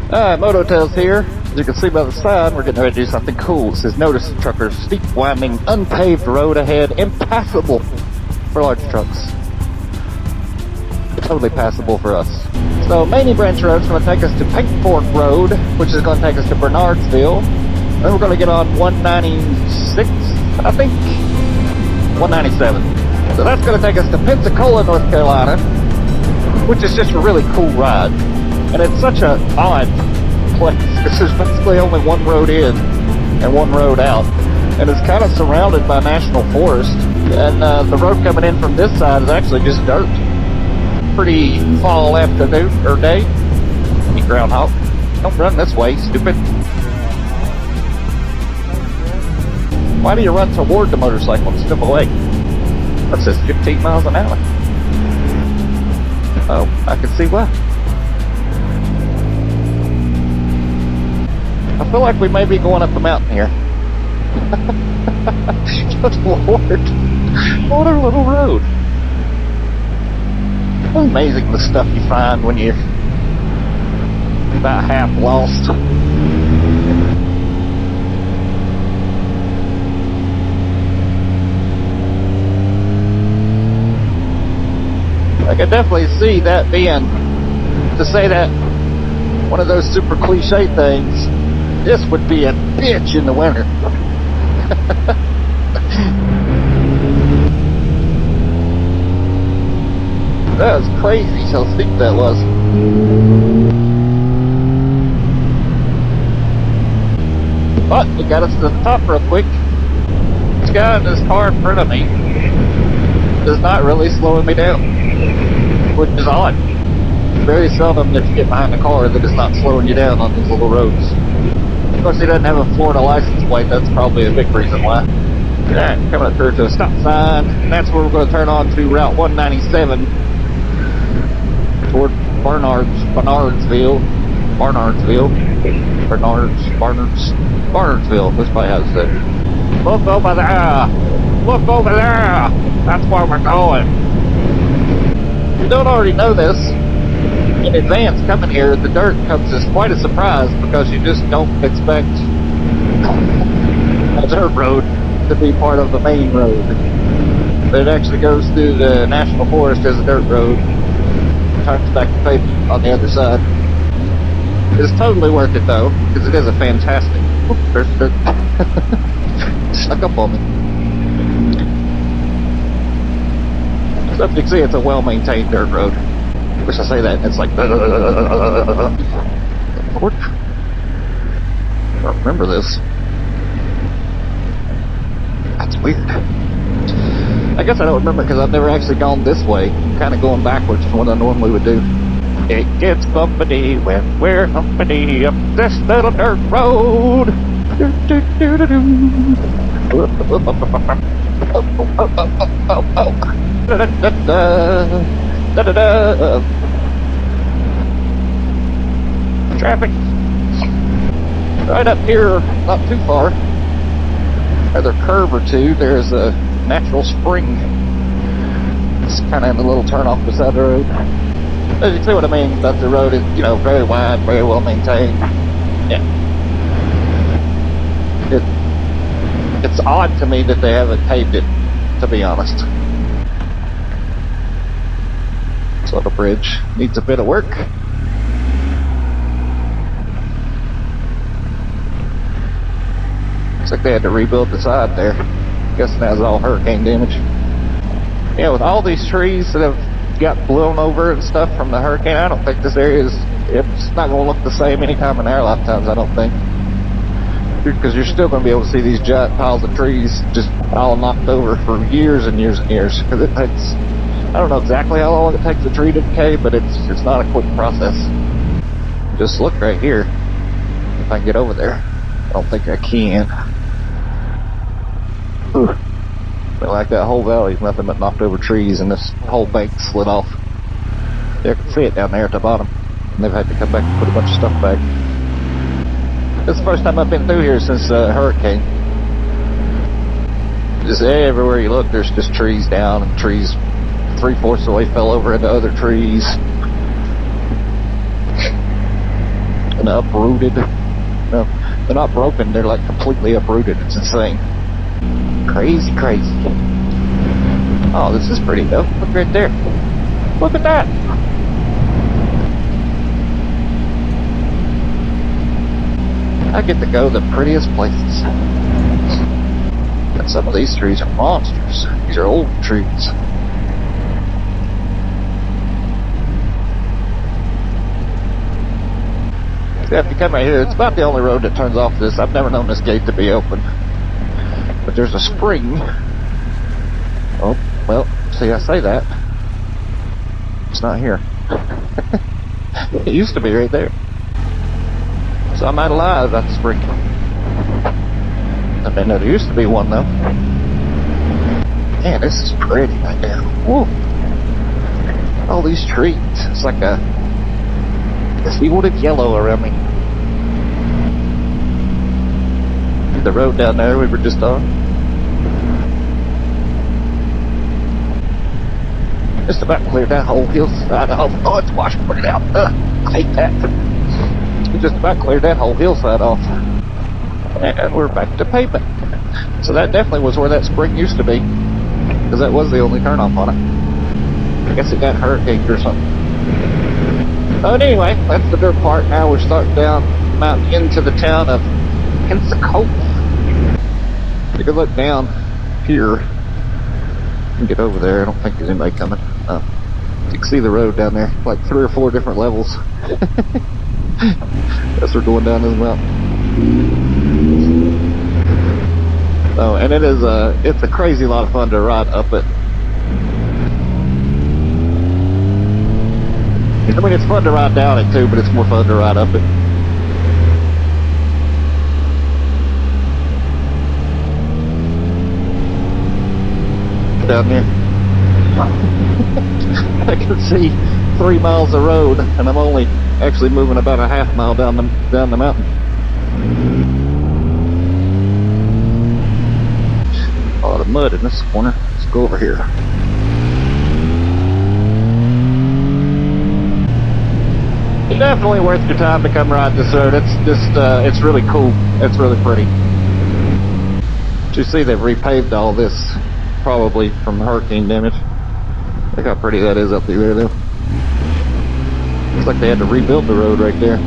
MotoTales here. As you can see by the sign, we're getting ready to do something cool. It says, notice truckers, steep, winding, unpaved road ahead, impassable for large trucks. Totally passable for us. So, Manny Branch Road is going to take us to Paint Fork Road, which is going to take us to Barnardsville. Then we're going to get on 196, I think? 197. So that's going to take us to Pensacola, North Carolina, which is just a really cool ride. And it's such an odd place, because there's basically only one road in and one road out. And it's kind of surrounded by national forest. And the road coming in from this side is actually just dirt. Pretty fall afternoon, or day. You Groundhog. Don't run this way, stupid. Why do you run toward the motorcycle and step away? That says 15 miles an hour. Oh, I can see why. I feel like we may be going up the mountain here. Good Lord. What a little road. Amazing the stuff you find when you're about half lost. I can definitely see that being, to say that, one of those super cliche things. This would be a bitch in the winter. That was crazy how steep that was. But it got us to the top real quick. This guy in this car in front of me is not really slowing me down, which is odd. Very seldom that you get behind a car that is not slowing you down on these little roads. Of course, he doesn't have a Florida license plate. That's probably a big reason why. Alright, coming up here to a stop sign. And that's where we're going to turn on to Route 197 toward Barnardsville. Barnardsville. That's probably how it's said. Look over there! Look over there! That's where we're going. If you don't already know this, in advance coming here, the dirt comes as quite a surprise because you just don't expect a dirt road to be part of the main road. But it actually goes through the national forest as a dirt road, turns back to pavement on the other side. It's totally worth it though, because it is a fantastic. Whoop, there's dirt. Stuck up on me. So as you can see, it's a well-maintained dirt road. Wish I say that, and it's like, Lord. I don't remember this. That's weird. I guess I don't remember because I've never actually gone this way. I'm kind of going backwards from what I normally would do. It gets bumpity when we're humpity up this little dirt road. Traffic. Right up here, not too far, another curve or two, there's a natural spring. It's kind of in a little turn off beside the road. As you see what I mean, that the road is, you know, very wide, very well maintained. Yeah. It's odd to me that they haven't paved it, to be honest. This little bridge needs a bit of work. Looks like they had to rebuild the side there. Guessing that was all hurricane damage. Yeah, with all these trees that have got blown over and stuff from the hurricane, I don't think this area is, it's not going to look the same anytime in our lifetimes, I don't think. Because you're still going to be able to see these giant piles of trees just all knocked over for years and years and years. Because it takes, I don't know exactly how long it takes a tree to decay, but it's not a quick process. Just look right here. If I can get over there. I don't think I can. Whew. But like that whole valley is nothing but knocked over trees, and this whole bank slid off. You can see it down there at the bottom. And they've had to come back and put a bunch of stuff back. This is the first time I've been through here since the hurricane. Just everywhere you look, there's just trees down, and trees 3/4 of the way fell over into other trees. and uprooted. No, they're not broken, they're like completely uprooted. It's insane. Crazy, crazy. Oh, this is pretty though. Look right there. Look at that. I get to go to the prettiest places. And some of these trees are monsters. These are old trees. Yeah, if you come right here, it's about the only road that turns off this. I've never known this gate to be open. But there's a spring. Oh, well, see, I say that. It's not here. It used to be right there. So I might lie about the spring. I didn't know there used to be one, though. Man, this is pretty right now. Woo! All these trees. It's like a... see what it's yellow around me. The road down there we were just on. Just about cleared that whole hillside off. Oh, it's washboarded out. I hate that. We just about cleared that whole hillside off. And we're back to pavement. So that definitely was where that spring used to be. Because that was the only turnoff on it. I guess it got hurricaned or something. But anyway, that's the dirt part. Now we're starting down the mountain into the town of Pensacola. Take a look down here. And get over there. I don't think there's anybody coming. You can see the road down there, like 3 or 4 different levels. As we're going down this mountain. Oh, and it's a crazy lot of fun to ride up it. I mean, it's fun to ride down it too, but it's more fun to ride up it. Down here. I can see 3 miles of road, and I'm only actually moving about a half mile down the mountain. A lot of mud in this corner. Let's go over here. It's definitely worth your time to come ride this road. It's just, it's really cool. It's really pretty. But you see they've repaved all this, probably from hurricane damage. Look how pretty that is up through there though. Looks like they had to rebuild the road right there.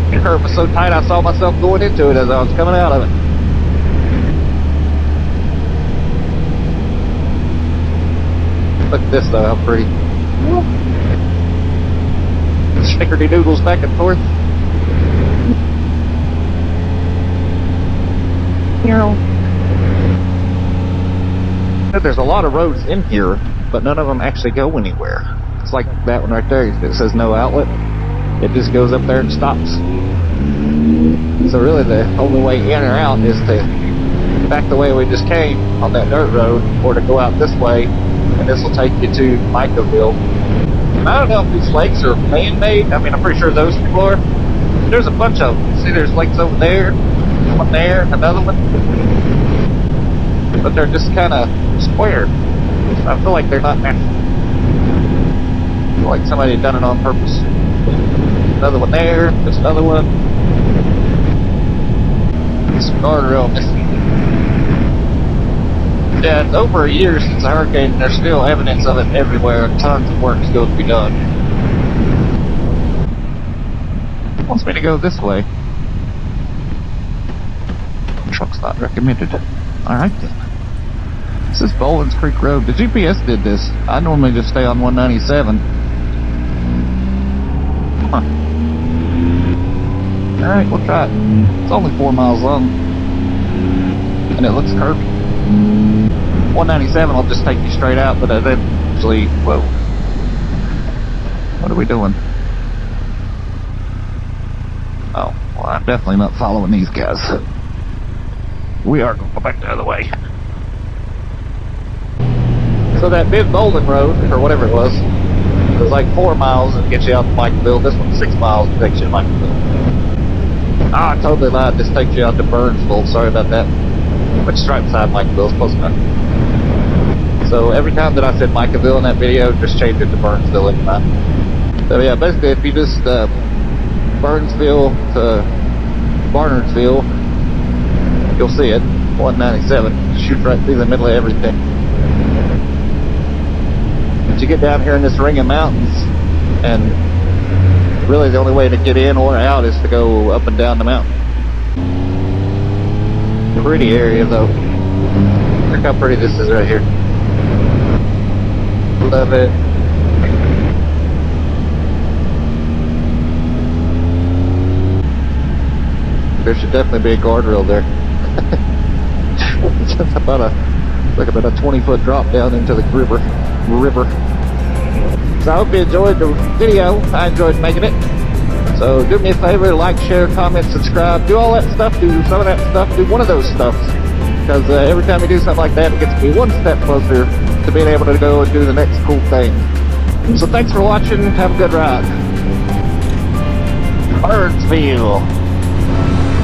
The curve was so tight I saw myself going into it as I was coming out of it. Look at this though, how pretty. Snickerty doodles back and forth. There's a lot of roads in here, but none of them actually go anywhere. It's like that one right there. It says no outlet. It just goes up there and stops. So really the only way in or out is to back the way we just came on that dirt road, or to go out this way, and this will take you to Mikeville. I don't know if these lakes are man-made. I mean, I'm pretty sure those people are. There's a bunch of them. See, there's lakes over there, one there, another one. But they're just kind of square. I feel like they're not natural. I feel like somebody had done it on purpose. Another one there, just another one. Some guardrail missing. Yeah, it's over a year since the hurricane, and there's still evidence of it everywhere. Tons of work still to be done. It wants me to go this way. Truck's not recommended. Alright then. This is Bowlins Creek Road. The GPS did this. I normally just stay on 197. Huh. Alright, we'll try it. It's only 4 miles long. And it looks curvy. 197 will just take you straight out, but eventually, whoa. What are we doing? Oh, well, I'm definitely not following these guys. We are going to go back the other way. So that big Bowling Road, or whatever it was like 4 miles and gets you out to Mikeville. This one's 6 miles and takes you to Mikeville. Ah, I totally lied. This takes you out to Burnsville. Sorry about that. Which is right beside Mikeville. It's close enough. So every time that I said Mikeville in that video, just change it to Burnsville every time. So yeah, basically if you just Burnsville to Barnardsville, you'll see it. 197. Shoot right through the middle of everything. But you get down here in this ring of mountains, and really the only way to get in or out is to go up and down the mountain. Pretty area though. Look how pretty this is right here. Love it. There should definitely be a guardrail there. It's about a 20-foot drop down into the river. So I hope you enjoyed the video. I enjoyed making it. So do me a favor, like, share, comment, subscribe, do all that stuff, do some of that stuff, do one of those stuff. Because every time you do something like that, it gets me one step closer to being able to go and do the next cool thing. So thanks for watching. Have a good ride. Burnsville.